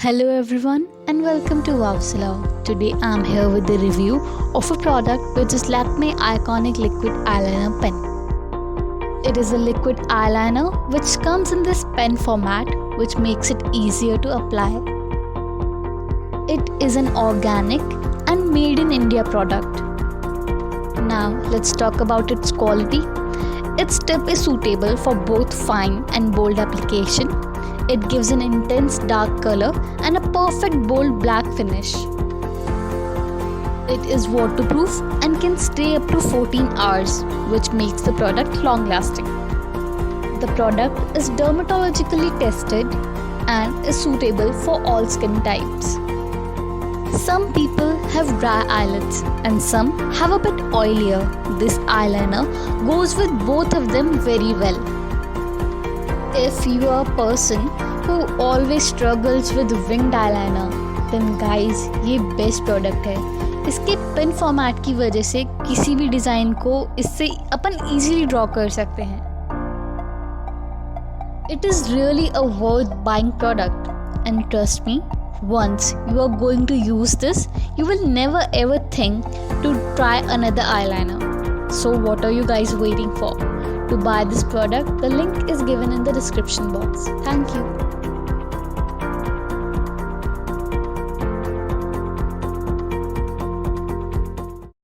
Hello everyone and welcome to Wowsala. Today I'm here with the review of a product which is Lakme Iconic Liquid Eyeliner Pen. It is a liquid eyeliner which comes in this pen format which makes it easier to apply. It is an organic and made in India product. Now let's talk about its quality. Its tip is suitable for both fine and bold application. It gives an intense dark color and a perfect bold black finish. It is waterproof and can stay up to 14 hours, which makes the product long lasting. The product is dermatologically tested and is suitable for all skin types. Some people have dry eyelids and some have a bit oilier. This eyeliner goes with both of them very well. If you are a person who always struggles with winged eyeliner, then guys ये best product है. इसके pen format की वजह से किसी भी design को इससे अपन इजीली ड्रॉ कर सकते हैं. It is really a worth buying product and trust me, once you are going to use this, you will never ever think to try another eyeliner. So what are you guys waiting for? To buy this product, the link is given in the description box. Thank you.